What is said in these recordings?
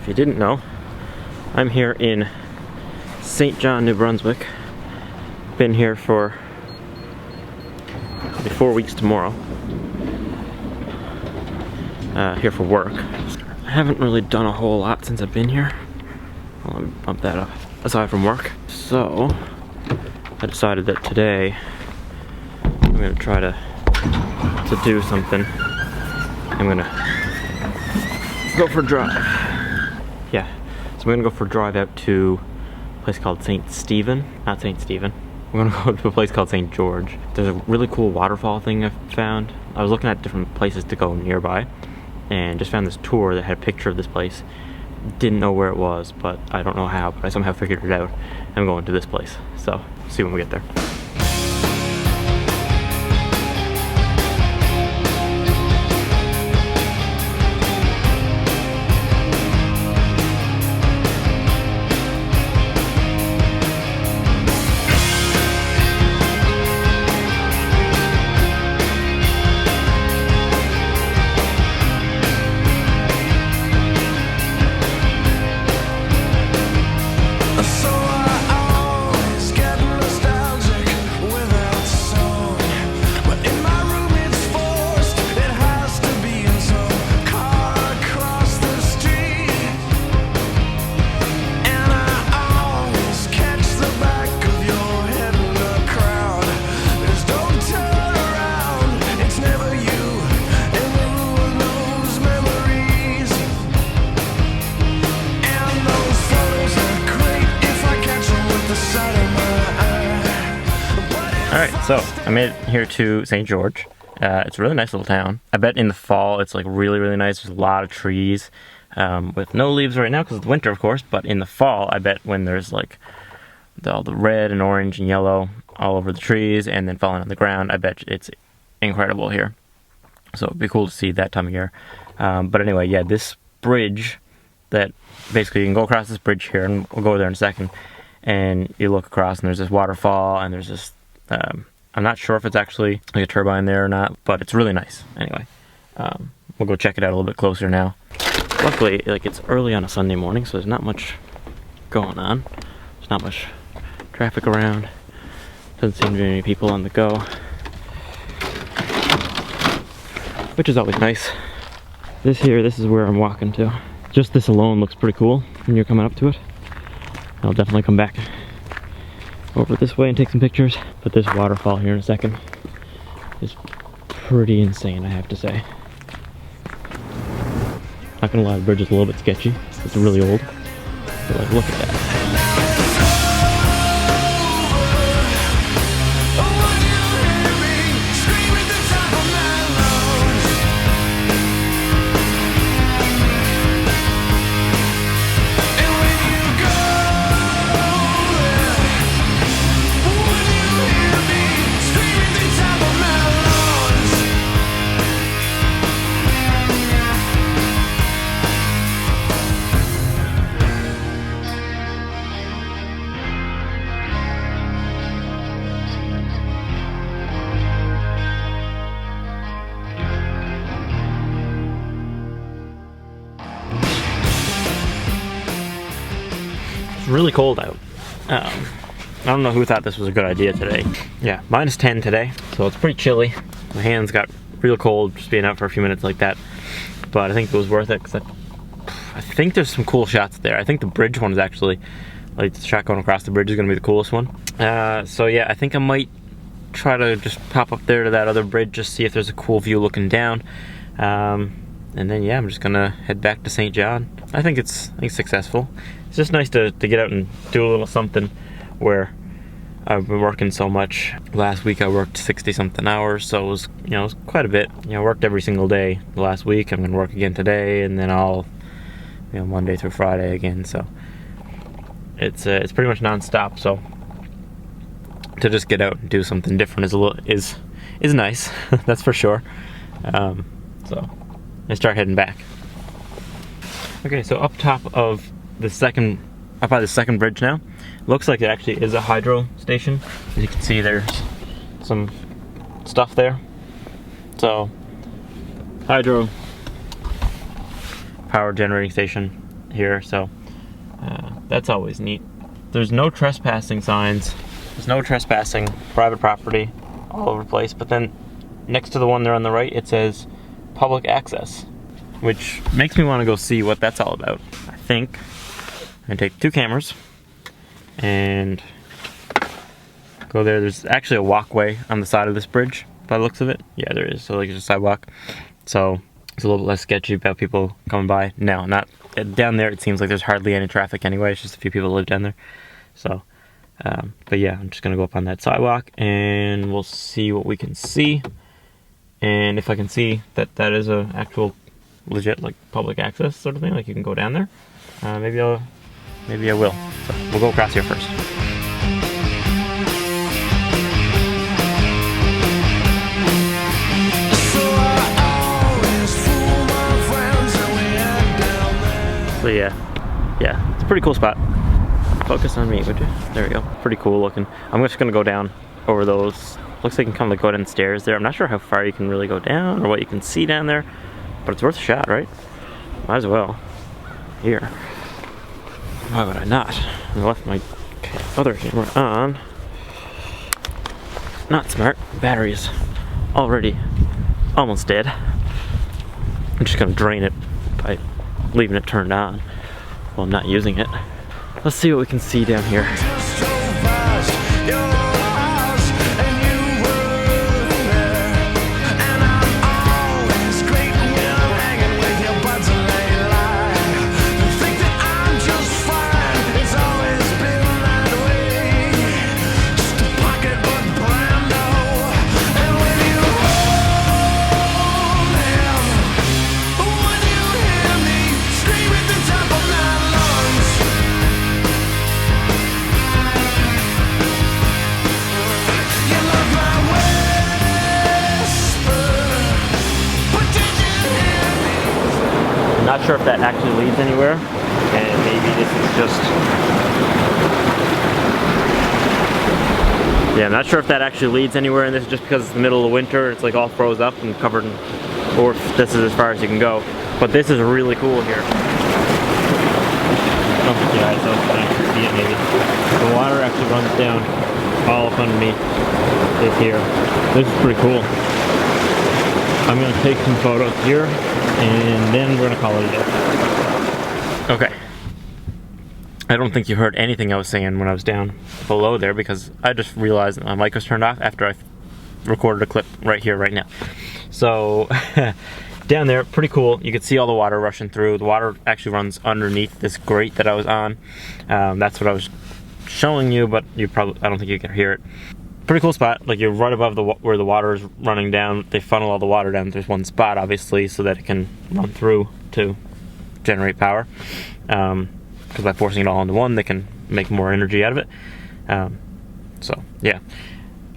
if you didn't know, I'm here in St. John, New Brunswick. Been here for 4 weeks tomorrow. Here for work. I haven't really done a whole lot since I've been here. Well, let me bump that up. Aside from work. So, I decided that today I'm gonna try to do something. I'm gonna go for a drive. Yeah, so we're gonna go for a drive out to a place called St. Stephen. Not St. Stephen. We're gonna go to a place called St. George. There's a really cool waterfall thing I found. I was looking at different places to go nearby and just found this tour that had a picture of this place. Didn't know where it was, but I don't know how, but I somehow figured it out. I'm going to this place, so see when we get there. Alright, so I made it here to St. George. It's a really nice little town. I bet in the fall it's like really, really nice. There's a lot of trees with no leaves right now because it's winter, of course. But in the fall, I bet when there's like all the red and orange and yellow all over the trees and then falling on the ground, I bet it's incredible here. So it'd be cool to see that time of year. But anyway, yeah, this bridge that basically you can go across this bridge here, and we'll go there in a second. And you look across, and there's this waterfall, and there's this. I'm not sure if it's actually like a turbine there or not, but it's really nice. Anyway, we'll go check it out a little bit closer now. Luckily, like it's early on a Sunday morning, so there's not much going on. There's not much traffic around. Doesn't seem to be any people on the go, which is always nice. This is where I'm walking to. Just this alone looks pretty cool when you're coming up to it. I'll definitely come back over this way and take some pictures. But this waterfall here in a second is pretty insane, I have to say. Not gonna lie, the bridge is a little bit sketchy. It's really old. But like, look at that. It's really cold out. I don't know who thought this was a good idea today. Yeah, -10 today, so it's pretty chilly. My hands got real cold just being out for a few minutes like that, but I think it was worth it because I think there's some cool shots there. I think the bridge one is actually, like the shot going across the bridge is gonna be the coolest one. So yeah, I think I might try to just pop up there to that other bridge, just see if there's a cool view looking down. And then yeah, I'm just gonna head back to St. John. I think it's successful. It's just nice to get out and do a little something where I've been working so much. Last week I worked 60-something hours, so it was, it was quite a bit. I worked every single day the last week. I'm gonna work again today, and then I'll, Monday through Friday again. So it's pretty much non-stop. So to just get out and do something different is nice. That's for sure. So I start heading back. Okay, so up by the second bridge now. Looks like it actually is a hydro station. As you can see, there's some stuff there. So, hydro power generating station. here, so that's always neat. There's no trespassing signs. There's no trespassing, private property, all over the place. But then next to the one there on the right, it says public access, which makes me want to go see what that's all about. I think I'm gonna take 2 cameras and go there. There's actually a walkway on the side of this bridge by the looks of it. Yeah, there is. So like there's a sidewalk. So it's a little bit less sketchy about people coming by. No, not down there. It seems like there's hardly any traffic anyway. It's just a few people live down there. So, but yeah, I'm just gonna go up on that sidewalk and we'll see what we can see. And if I can see that that is a actual legit like public access sort of thing, like you can go down there, maybe I will. So we'll go across here first. So yeah, it's a pretty cool spot. Focus on me, would you? There we go. Pretty cool looking. I'm just gonna go down over those. Looks like you can kind of like go down the stairs there. I'm not sure how far you can really go down or what you can see down there, but it's worth a shot, right? Might as well. Here. Why would I not? I left my other camera on. Not smart. Battery's already almost dead. I'm just gonna drain it by leaving it turned on while I'm not using it. Let's see what we can see down here. Not sure if that actually leads anywhere, and maybe this is just... Yeah, I'm not sure if that actually leads anywhere, and this is just because it's the middle of the winter, it's like all froze up and covered in... Or if this is as far as you can go. But this is really cool here. Oh, yeah, so I can see it maybe. The water actually runs down all up underneath this here. This is pretty cool. I'm gonna take some photos here, and then we're gonna call it a day. Okay. I don't think you heard anything I was saying when I was down below there, because I just realized that my mic was turned off after I recorded a clip right here, right now. So, down there, pretty cool. You can see all the water rushing through. The water actually runs underneath this grate that I was on. That's what I was showing you, but I don't think you can hear it. Pretty cool spot. Like, you're right above where the water is running down. They funnel all the water down. There's one spot, obviously, so that it can run through to generate power. Because by forcing it all into one, they can make more energy out of it. So, yeah.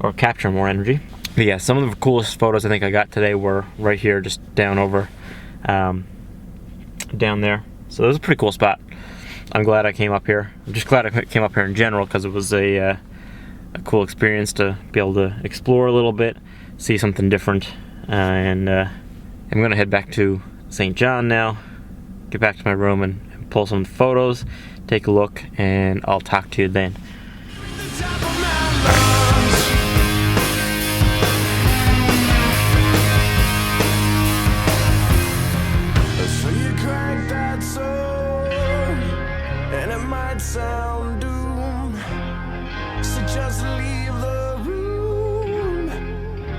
Or capture more energy. But yeah, some of the coolest photos I think I got today were right here, just down over, down there. So it was a pretty cool spot. I'm glad I came up here. I'm just glad I came up here in general, because it was a cool experience to be able to explore a little bit, see something different. And I'm going to head back to St. John now, get back to my room and pull some photos, take a look, and I'll talk to you then. Sound doom, so just leave the room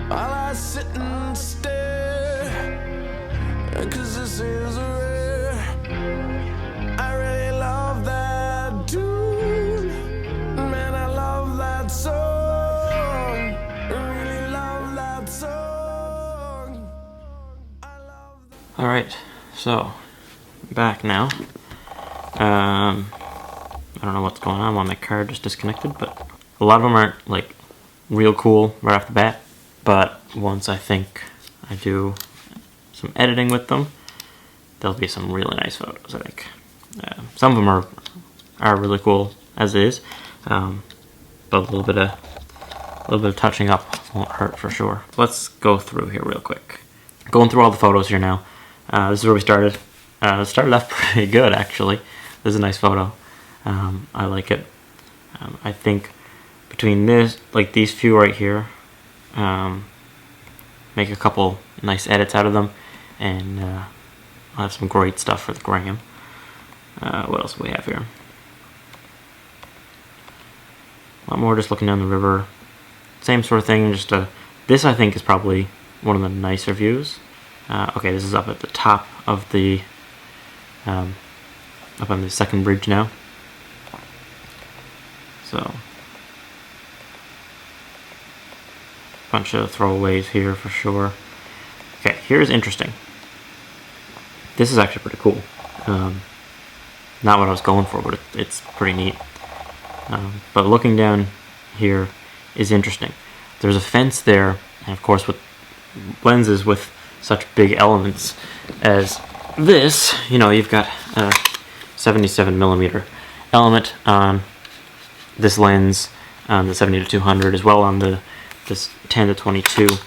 while I sit and stare, 'cause this is rare. I really love that tune, man, I love that song, I really love that song, I love that. Alright, so back now. I don't know what's going on, my card just disconnected, but a lot of them aren't like real cool right off the bat, but once I think I do some editing with them, there'll be some really nice photos, I think. Some of them are really cool as is, but a little bit of touching up won't hurt for sure. Let's go through here real quick. Going through all the photos here now. This is where we started. It started off pretty good, actually. This is a nice photo. I like it. I think between this, like these few right here, make a couple nice edits out of them, and I'll have some great stuff for the gram. What else do we have here? A lot more just looking down the river. Same sort of thing, just this I think is probably one of the nicer views. Okay, this is up at the top of the, up on the second bridge now. So, bunch of throwaways here for sure. Okay, here's interesting. This is actually pretty cool. Not what I was going for, but it's pretty neat. But looking down here is interesting. There's a fence there, and of course with lenses with such big elements as this, you know, you've got a 77mm element on this lens, the 70-200, as well on this 10-22,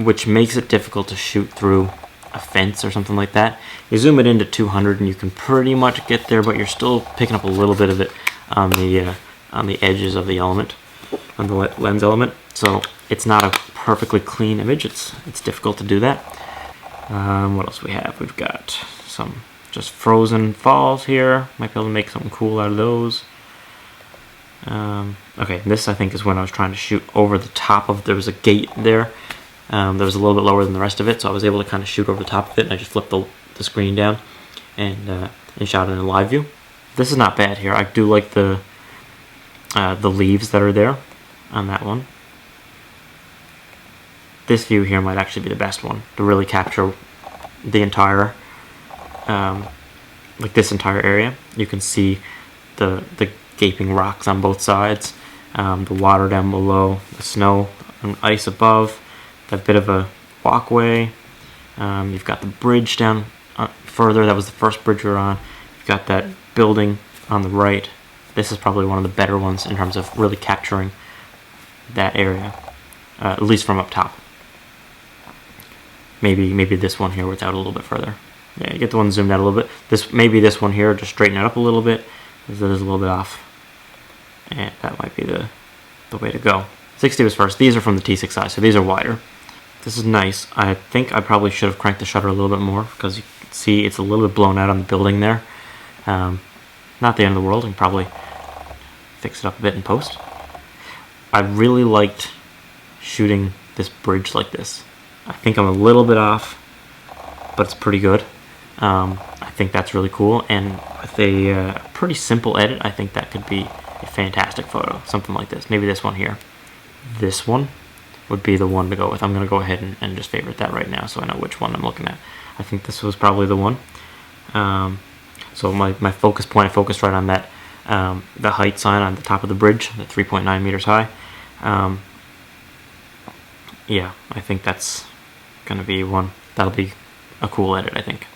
which makes it difficult to shoot through a fence or something like that. You zoom it into 200 and you can pretty much get there, but you're still picking up a little bit of it on the edges of the element, on the lens element. So it's not a perfectly clean image. It's difficult to do that. What else we have? We've got some just frozen falls here. Might be able to make something cool out of those. Okay, this I think is when I was trying to shoot over the top of, there was a gate there. That was a little bit lower than the rest of it, so I was able to kind of shoot over the top of it, and I just flipped the screen down and shot it in live view. This is not bad here. I do like the leaves that are there on that one. This view here might actually be the best one to really capture the entire, like this entire area. You can see the gaping rocks on both sides, the water down below, the snow and ice above, that bit of a walkway. You've got the bridge down further. That was the first bridge we were on. You've got that building on the right. This is probably one of the better ones in terms of really capturing that area, at least from up top. Maybe this one here where it's out a little bit further. Yeah, you get the one zoomed out a little bit. Maybe this one here, just straighten it up a little bit, because it is a little bit off. And that might be the way to go. 60 was first. These are from the T6i, so these are wider. This is nice. I think I probably should have cranked the shutter a little bit more, because you can see it's a little bit blown out on the building there. Not the end of the world. I can probably fix it up a bit in post. I really liked shooting this bridge like this. I think I'm a little bit off, but it's pretty good. I think that's really cool, and with a pretty simple edit, I think that could be a fantastic photo. Something like this. Maybe this one here. This one would be the one to go with. I'm going to go ahead and just favorite that right now so I know which one I'm looking at. I think this was probably the one. So my focus point, I focused right on that, the height sign on the top of the bridge, the 3.9 meters high. Yeah, I think that's going to be one. That'll be a cool edit, I think.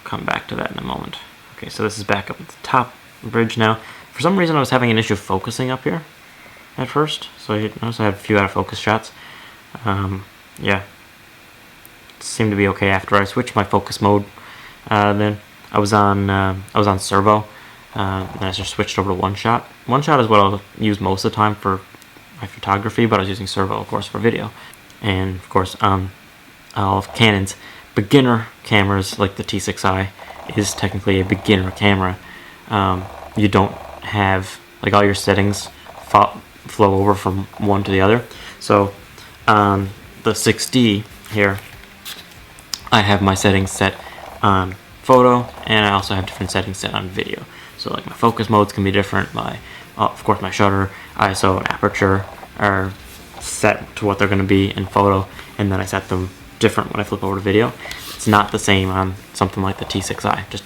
Come back to that in a moment. Okay, so this is back up at the top bridge now. For some reason I was having an issue focusing up here at first, so I noticed I had a few out of focus shots. Yeah, it seemed to be okay after I switched my focus mode. Then I was on servo, then I just switched over to one shot. One shot is what I'll use most of the time for my photography, but I was using servo, of course, for video. And of course, all of Canon's beginner cameras, like the T6i, is technically a beginner camera. You don't have, like, all your settings flow over from one to the other. So on the 6D here, I have my settings set on photo, and I also have different settings set on video. So like my focus modes can be different. Of course, my shutter, ISO, and aperture are set to what they're going to be in photo, and then I set them different when I flip over to video. It's not the same on something like the T6i. Just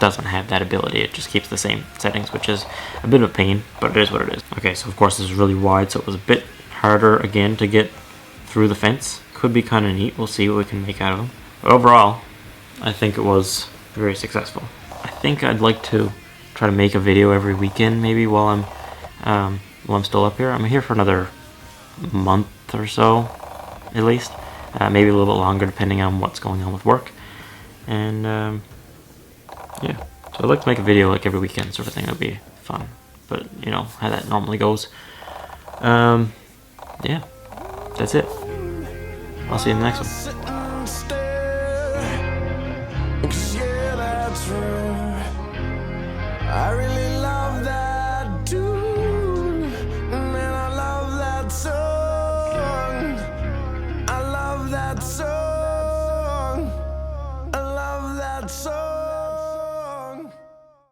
doesn't have that ability. It just keeps the same settings, which is a bit of a pain, but it is what it is. Okay, so of course this is really wide, so it was a bit harder again to get through the fence. Could be kind of neat. We'll see what we can make out of them. But overall, I think it was very successful. I think I'd like to try to make a video every weekend, maybe while I'm still up here. I'm here for another month or so, at least. Maybe a little bit longer, depending on what's going on with work. And yeah, so I'd like to make a video like every weekend sort of thing. That'd be fun, but you know how that normally goes. Yeah, that's it. I'll see you in the next one.